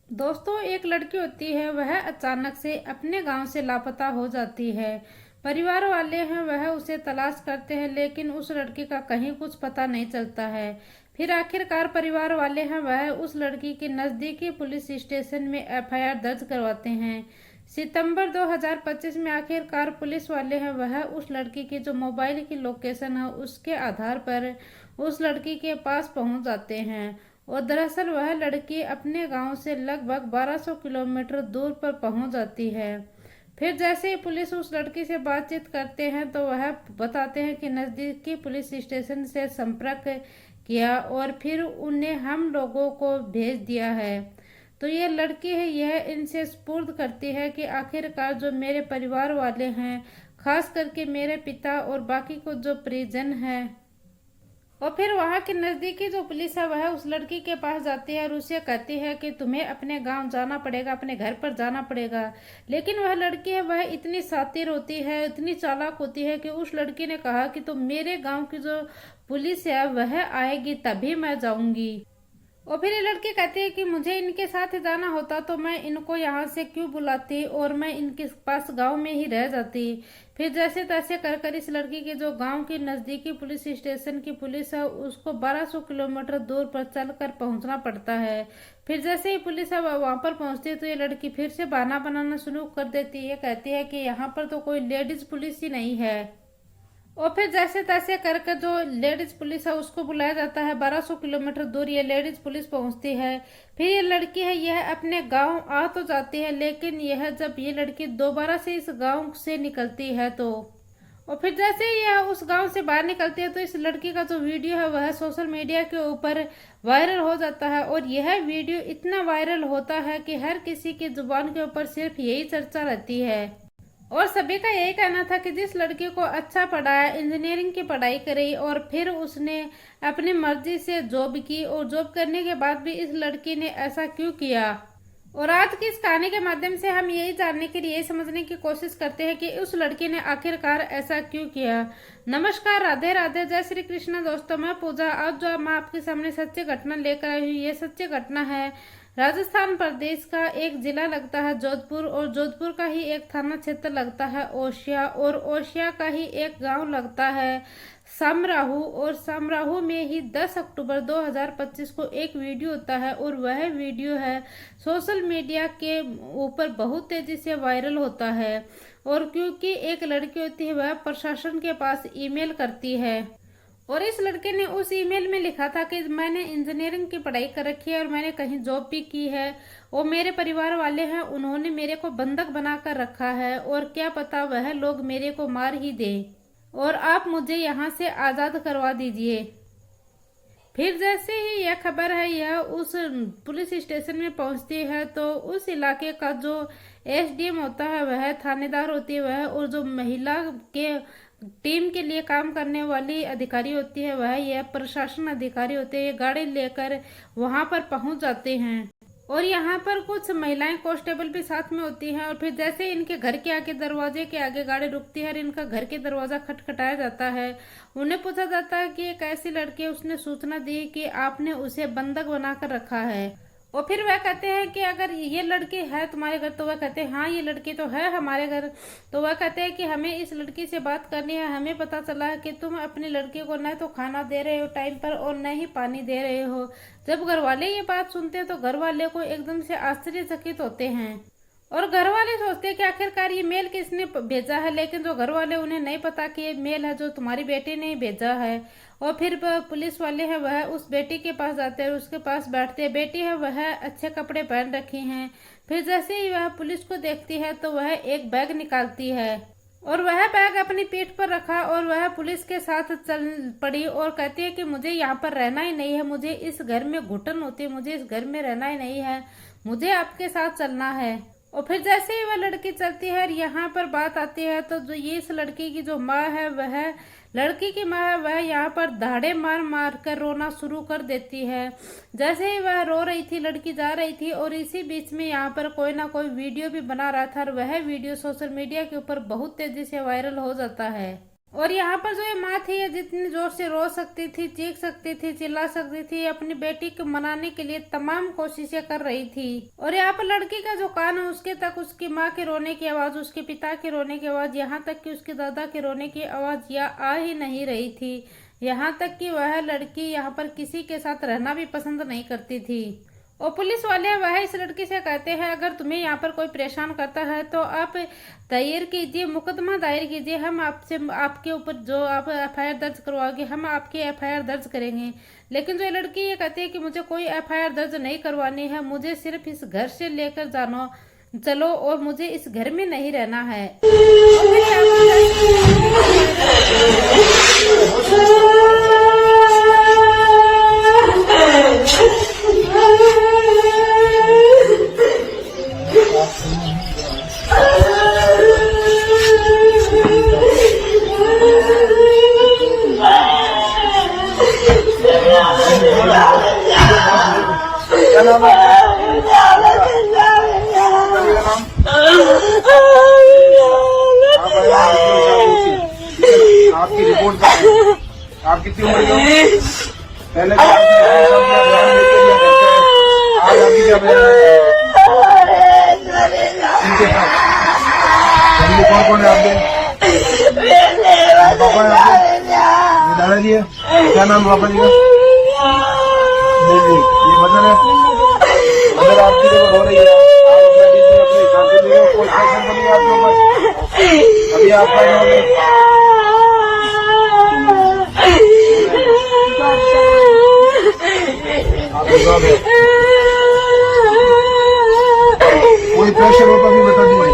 दोस्तों, एक लड़की होती है, वह अचानक से अपने गांव से लापता हो जाती है। परिवार वाले हैं वह उसे तलाश करते हैं, लेकिन उस लड़की का कहीं कुछ पता नहीं चलता है। फिर आखिरकार परिवार वाले हैं वह उस लड़की के नजदीकी पुलिस स्टेशन में एफआईआर दर्ज करवाते हैं। सितंबर 2025 में आखिरकार पुलिस वाले हैं वह उस लड़की की जो मोबाइल की लोकेशन है उसके आधार पर उस लड़की के पास पहुंच जाते हैं। और दरअसल वह लड़की अपने गांव से लगभग 1200 किलोमीटर दूर पर पहुंच जाती है। फिर जैसे ही पुलिस उस लड़की से बातचीत करते हैं तो वह बताते हैं कि नज़दीकी पुलिस स्टेशन से संपर्क किया और फिर उन्हें हम लोगों को भेज दिया है। तो ये लड़की है, यह इनसे स्पुर्द करती है कि आखिरकार जो मेरे परिवार वाले हैं, खास करके मेरे पिता और बाकी को जो परिजन है, और फिर वहां के नजदीकी जो पुलिस है वह उस लड़की के पास जाती है और उसे कहती है कि तुम्हें अपने गांव जाना पड़ेगा, अपने घर पर जाना पड़ेगा। लेकिन वह लड़की है वह इतनी शातिर होती है, इतनी चालाक होती है कि उस लड़की ने कहा कि तो मेरे गांव की जो पुलिस है वह आएगी तभी मैं जाऊंगी। और फिर ये लड़की कहती है कि मुझे इनके साथ जाना होता तो मैं इनको यहाँ से क्यों बुलाती और मैं इनके पास गांव में ही रह जाती। फिर जैसे तैसे कर कर इस लड़की के जो गांव की नजदीकी पुलिस स्टेशन की पुलिस है उसको 1200 किलोमीटर दूर पर चलकर पहुंचना पड़ता है। फिर जैसे ही पुलिस है वहां पर पहुंचती है तो ये लड़की फिर से बहाना बनाना शुरू कर देती है, कहती है कि यहाँ पर तो कोई लेडीज पुलिस ही नहीं है। और फिर जैसे तैसे करके जो लेडीज पुलिस है उसको बुलाया जाता है। 1200 किलोमीटर दूर ये लेडीज पुलिस पहुंचती है। फिर ये लड़की है यह अपने गांव आ तो जाती है, लेकिन यह जब ये लड़की दोबारा से इस गांव से निकलती है तो और फिर जैसे ही यह उस गांव से बाहर निकलती है तो इस लड़की का जो वीडियो है वह सोशल मीडिया के ऊपर वायरल हो जाता है। और यह वीडियो इतना वायरल होता है कि हर किसी की जुबान के ऊपर सिर्फ यही चर्चा रहती है और सभी का यही कहना था कि जिस लड़की को अच्छा पढ़ाया, इंजीनियरिंग की पढ़ाई करी और फिर उसने अपनी मर्जी से जॉब की और जॉब करने के बाद भी इस लड़की ने ऐसा क्यों किया। और आज की इस कहानी के माध्यम से हम यही जानने के लिए, यही समझने की कोशिश करते हैं कि उस लड़की ने आखिरकार ऐसा क्यों किया। नमस्कार, राधे राधे, जय श्री कृष्ण। दोस्तों, मैं पूजा आज जो मैं आपके सामने सच्ची घटना लेकर आई हूँ, ये सच्ची घटना है राजस्थान प्रदेश का एक जिला लगता है जोधपुर और जोधपुर का ही एक थाना क्षेत्र लगता है ओसिया और ओसिया का ही एक गांव लगता है सामराहू। और सामराहू में ही 10 अक्टूबर 2025 को एक वीडियो होता है और वह वीडियो है सोशल मीडिया के ऊपर बहुत तेजी से वायरल होता है। और क्योंकि एक लड़की होती है वह प्रशासन के पास ईमेल करती है और इस लड़के ने उस ईमेल में लिखा था कि मैंने इंजीनियरिंग की पढ़ाई कर रखी है और मैंने कहीं जॉब भी की है और मेरे परिवार वाले हैं उन्होंने मेरे को बंधक बना कर रखा है और क्या पता वह लोग मेरे को मार ही दे और आप मुझे यहाँ से आज़ाद करवा दीजिए। फिर जैसे ही यह खबर है यह उस पुलिस स्टेशन में पहुंचती है तो उस इलाके का जो एसडीएम होता है वह थानेदार होती है वह, और जो महिला के टीम के लिए काम करने वाली अधिकारी होती है वह, यह प्रशासन अधिकारी होते हैं, ये गाड़ी लेकर वहां पर पहुंच जाते हैं। और यहाँ पर कुछ महिलाएं कांस्टेबल भी साथ में होती हैं। और फिर जैसे इनके घर के आगे, दरवाजे के आगे गाड़ी रुकती है और इनका घर के दरवाजा खटखटाया जाता है। उन्हें पूछा जाता है कि एक ऐसी लड़की है, उसने सूचना दी कि आपने उसे बंधक बनाकर रखा है। और फिर वह कहते हैं कि अगर ये लड़की है तुम्हारे घर, तो वह कहते हैं हाँ ये लड़की तो है हमारे घर। तो वह कहते हैं कि हमें इस लड़की से बात करनी है, हमें पता चला है कि तुम अपनी लड़की को न तो खाना दे रहे हो टाइम पर और न ही पानी दे रहे हो। जब घर वाले ये बात सुनते हैं तो घर वाले को एकदम से आश्चर्यचकित होते हैं और घर वाले सोचते हैं कि आखिरकार ये मेल किसने भेजा है, लेकिन जो घर वाले उन्हें नहीं पता कि ये मेल है जो तुम्हारी बेटी ने भेजा है। और फिर पुलिस वाले हैं वह उस बेटी के पास जाते हैं, उसके पास बैठते हैं। बेटी है वह अच्छे कपड़े पहन रखी हैं। फिर जैसे ही वह पुलिस को देखती है तो वह एक बैग निकालती है और वह बैग अपनी पीठ पर रखा और वह पुलिस के साथ चल पड़ी और कहती है कि मुझे यहाँ पर रहना ही नहीं है, मुझे इस घर में घुटन होती है, मुझे इस घर में रहना ही नहीं है, मुझे आपके साथ चलना है। और फिर जैसे ही वह लड़की चलती है और यहाँ पर बात आती है तो जो ये इस लड़की की जो माँ है वह, लड़की की माँ है वह यहाँ पर दहाड़े मार मार कर रोना शुरू कर देती है। जैसे ही वह रो रही थी, लड़की जा रही थी और इसी बीच में यहाँ पर कोई ना कोई वीडियो भी बना रहा था और वह वीडियो सोशल मीडिया के ऊपर बहुत तेजी से वायरल हो जाता है। और यहाँ पर जो ये माँ थी, ये जितनी जोर से रो सकती थी, चीख सकती थी, चिल्ला सकती थी, अपनी बेटी को मनाने के लिए तमाम कोशिशें कर रही थी। और यहाँ पर लड़की का जो कान है उसके तक उसकी माँ के रोने की आवाज, उसके पिता के रोने की आवाज, यहाँ तक कि उसके दादा के रोने की आवाज या आ ही नहीं रही थी। यहाँ तक कि वह लड़की यहाँ पर किसी के साथ रहना भी पसंद नहीं करती थी। और पुलिस वाले वह इस लड़की से कहते हैं, अगर तुम्हें यहाँ पर कोई परेशान करता है तो आप दायर कीजिए, मुकदमा दायर कीजिए, हम आपसे आपके ऊपर जो आप एफआईआर दर्ज करवाओगे हम आपकी एफआईआर दर्ज करेंगे। लेकिन जो लड़की ये कहती है कि मुझे कोई एफआईआर दर्ज नहीं करवानी है, मुझे सिर्फ इस घर से लेकर जानो चलो और मुझे इस घर में नहीं रहना है। और फिर यहाँ पर जैसे इस लड़की को क्या नाम है? आपकी रिपोर्ट आप कितनी उम्र की हो? पहले आज आपकी क्या बयान है? इनके साथ फैमिली कौन कौन है आपके? पापा है आपके? दादाजी है? क्या नाम पापा जी का? ये मदर है। मदर आपकी जब हो रही है, आप अपना लीजिए, अपने हिसाब से लीजिए, कोई सेक्शन बनी आपके ऊपर अभी आप क्या करोगे? आप जवाब है, कोई प्रेशर हो तो अभी बता दीजिए।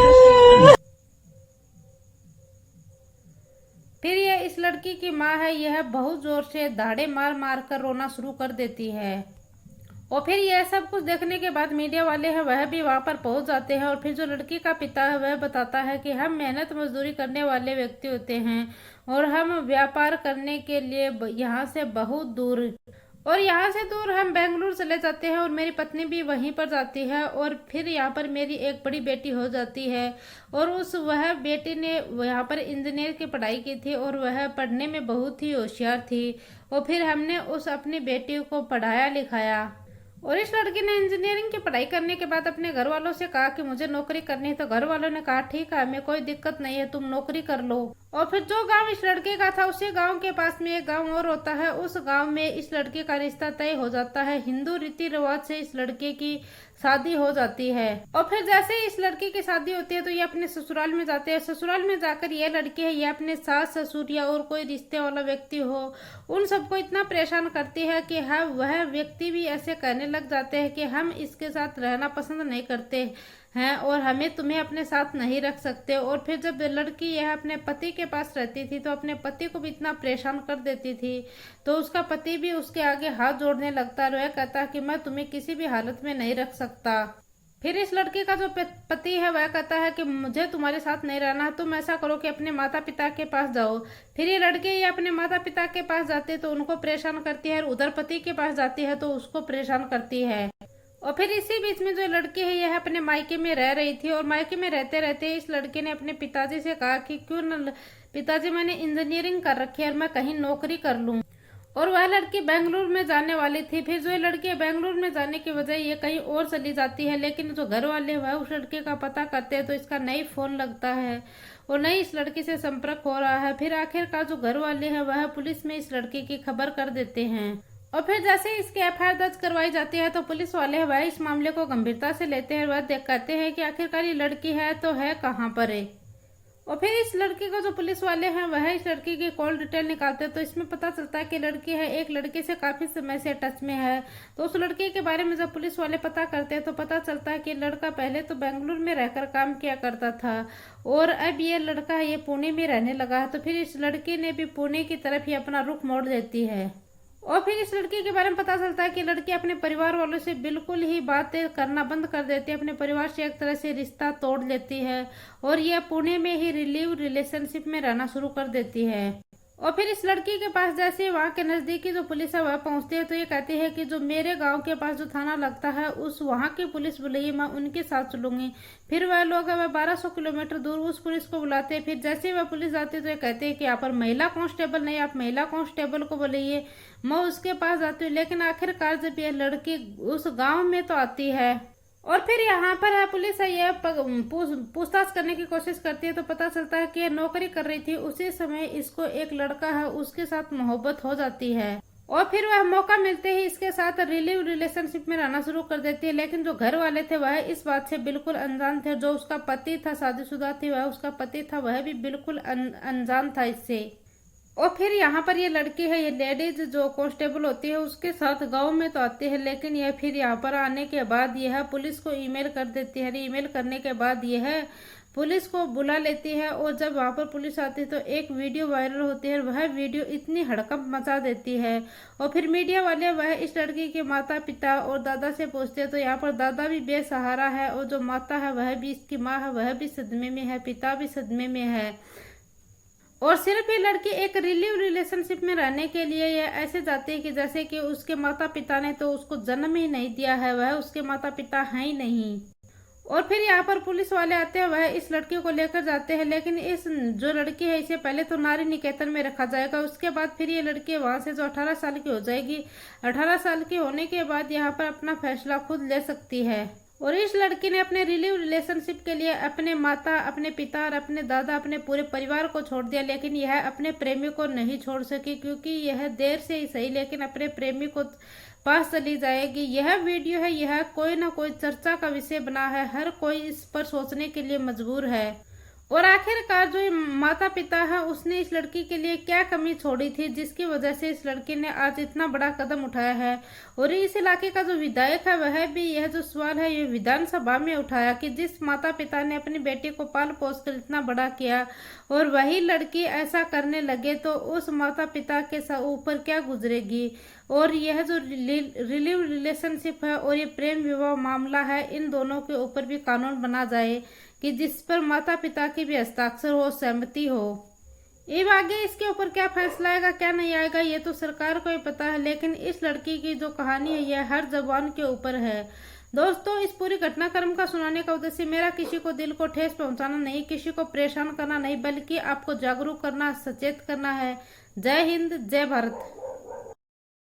फिर ये इस लड़की की माँ है, यह बहुत जोर से दहाड़े मार मार कर रोना शुरू कर देती है। और फिर यह सब कुछ देखने के बाद मीडिया वाले हैं वह भी वहां पर पहुंच जाते हैं। और फिर जो लड़की का पिता है वह बताता है कि हम मेहनत मजदूरी करने वाले व्यक्ति होते हैं और हम व्यापार करने के लिए यहाँ से बहुत दूर, और यहाँ से दूर हम बेंगलुरु चले जाते हैं और मेरी पत्नी भी वहीं पर जाती है। और फिर यहाँ पर मेरी एक बड़ी बेटी हो जाती है और वह बेटी ने यहाँ पर इंजीनियर की पढ़ाई की थी और वह पढ़ने में बहुत ही होशियार थी। और फिर हमने उस अपनी बेटी को पढ़ाया लिखाया। और इस लड़की ने इंजीनियरिंग की पढ़ाई करने के बाद अपने घर वालों से कहा कि मुझे नौकरी करनी है, तो घर वालों ने कहा ठीक है, हमें कोई दिक्कत नहीं है, तुम नौकरी कर लो। और फिर जो गांव इस लड़के का था उसी गांव के पास में एक गांव और होता है, उस गांव में इस लड़के का रिश्ता तय हो जाता है। हिंदू रीति रिवाज से इस लड़के की शादी हो जाती है। और फिर जैसे ही इस लड़की की शादी होती है तो ये अपने ससुराल में जाते हैं। ससुराल में जाकर ये लड़की है, ये अपने सास ससुर या और कोई रिश्ते वाला व्यक्ति हो उन सबको इतना परेशान करती है कि वह व्यक्ति भी ऐसे कहने लग जाते हैं कि हम इसके साथ रहना पसंद नहीं करते हैं और हमें तुम्हें अपने साथ नहीं रख सकते। और फिर जब लड़की यह अपने पति के पास रहती थी तो अपने पति को भी इतना परेशान कर देती थी, तो उसका पति भी उसके आगे हाथ जोड़ने लगता और वह कहता कि मैं तुम्हें किसी भी हालत में नहीं रख सकता। फिर इस लड़की का जो पति है वह कहता है कि मुझे तुम्हारे साथ नहीं रहना, तुम ऐसा करो कि अपने माता पिता के पास जाओ। फिर ये लड़की ये अपने माता पिता के पास जाती तो उनको परेशान करती है और उधर पति के पास जाती है तो उसको परेशान करती है। और फिर इसी बीच में जो लड़की है यह अपने मायके में रह रही थी और मायके में रहते रहते इस लड़के ने अपने पिताजी से कहा कि क्यों न पिताजी, मैंने इंजीनियरिंग कर रखी है और मैं कहीं नौकरी कर लूं। और वह लड़की बेंगलुरु में जाने वाली थी। फिर जो लड़की बेंगलुरु में जाने की वजह ये कहीं और चली जाती है, लेकिन जो घर वाले वह उस लड़के का पता करते हैं तो इसका नई फोन लगता है और नई इस लड़की से संपर्क हो रहा है। फिर आखिरकार जो घर वाले हैं वह पुलिस में इस लड़की की खबर कर देते हैं। और फिर जैसे इसकी एफआईआर दर्ज करवाई जाती है तो पुलिस वाले वह इस मामले को गंभीरता से लेते हैं। वह कहते हैं कि आखिरकार ये लड़की है तो है कहाँ पर है। और फिर इस लड़की को जो पुलिस वाले हैं वह इस लड़की की कॉल डिटेल निकालते हैं तो इसमें पता चलता है कि लड़की है एक लड़के से काफी समय से टच में है। तो उस लड़के के बारे में जब पुलिस वाले पता करते हैं तो पता चलता है कि लड़का पहले तो बेंगलुरु में रहकर काम किया करता था और अब ये लड़का ये पुणे में रहने लगा है। तो फिर इस लड़की ने भी पुणे की तरफ ही अपना रुख मोड़ देती है। और फिर इस लड़की के बारे में पता चलता है कि लड़की अपने परिवार वालों से बिल्कुल ही बातें करना बंद कर देती है, अपने परिवार से एक तरह से रिश्ता तोड़ लेती है और यह पुणे में ही रिलेशनशिप में रहना शुरू कर देती है। और फिर इस लड़की के पास जैसे वहाँ के नज़दीकी जो पुलिस है वह पहुँचती है तो ये कहती है कि जो मेरे गांव के पास जो थाना लगता है उस वहाँ की पुलिस बुलाइए, मैं उनके साथ चलूंगी। फिर वह लोग वह 1200 किलोमीटर दूर उस पुलिस को बुलाते हैं। फिर जैसे वह पुलिस आती है तो ये कहते हैं कि यहाँ पर महिला कांस्टेबल नहीं, आप महिला कांस्टेबल को बुलाइए। मैं उसके पास जाती हूँ, लेकिन आखिरकार जब यह लड़की उस गाँव में तो आती है और फिर यहाँ पर है पुलिस है यह पूछताछ करने की कोशिश करती है तो पता चलता है कि यह नौकरी कर रही थी। उसी समय इसको एक लड़का है उसके साथ मोहब्बत हो जाती है और फिर वह मौका मिलते ही इसके साथ रिलेशनशिप में रहना शुरू कर देती है। लेकिन जो घर वाले थे वह इस बात से बिल्कुल अनजान थे। जो उसका पति था, शादीशुदा थी वह उसका पति था, वह भी बिल्कुल अनजान था इससे। और फिर यहाँ पर ये लड़की है, ये लेडीज जो कांस्टेबल होती है उसके साथ गांव में तो आती है, लेकिन यह फिर यहाँ पर आने के बाद यह पुलिस को ईमेल कर देती है। ईमेल करने के बाद यह पुलिस को बुला लेती है और जब वहाँ पर पुलिस आती है तो एक वीडियो वायरल होती है। वह वीडियो इतनी हड़कंप मचा देती है और फिर मीडिया वाले वह इस लड़की के माता पिता और दादा से पूछते हैं तो यहाँ पर दादा भी बेसहारा है और जो माता है वह भी, इसकी माँ है, वह भी सदमे में है, पिता भी सदमे में है। और सिर्फ ये लड़की एक रिलेशनशिप में रहने के लिए ये ऐसे जाती है कि जैसे कि उसके माता पिता ने तो उसको जन्म ही नहीं दिया है, वह उसके माता पिता हैं ही नहीं। और फिर यहाँ पर पुलिस वाले आते हैं, वह इस लड़की को लेकर जाते हैं, लेकिन इस जो लड़की है इसे पहले तो नारी निकेतन में रखा जाएगा। उसके बाद फिर ये लड़की वहां से जो 18 साल की हो जाएगी, 18 साल की होने के बाद यहाँ पर अपना फैसला खुद ले सकती है। और इस लड़की ने अपने रिलेशनशिप के लिए अपने माता, अपने पिता और अपने दादा, अपने पूरे परिवार को छोड़ दिया, लेकिन यह अपने प्रेमी को नहीं छोड़ सकी क्योंकि यह देर से ही सही लेकिन अपने प्रेमी को पास चली जाएगी। यह वीडियो है, यह कोई ना कोई चर्चा का विषय बना है, हर कोई इस पर सोचने के लिए मजबूर है। और आखिरकार जो माता पिता है उसने इस लड़की के लिए क्या कमी छोड़ी थी जिसकी वजह से इस लड़की ने आज इतना बड़ा कदम उठाया है। और इस इलाके का जो विधायक है वह भी यह जो सवाल है ये विधानसभा में उठाया कि जिस माता पिता ने अपनी बेटी को पाल पोस कर इतना बड़ा किया और वही लड़की ऐसा करने लगे तो उस माता पिता के ऊपर क्या गुजरेगी। और यह जो रिलेशनशिप है और ये प्रेम विवाह मामला है, इन दोनों के ऊपर भी कानून बना जाए कि जिस पर माता पिता की भी हस्ताक्षर हो, सहमति हो। अब आगे इसके ऊपर क्या फैसला आएगा क्या नहीं आएगा ये तो सरकार को ही पता है, लेकिन इस लड़की की जो कहानी है यह हर जबान के ऊपर है। दोस्तों, इस पूरी घटनाक्रम का सुनाने का उद्देश्य मेरा किसी को दिल को ठेस पहुंचाना नहीं, किसी को परेशान करना नहीं, बल्कि आपको जागरूक करना, सचेत करना है। जय हिंद, जय भारत।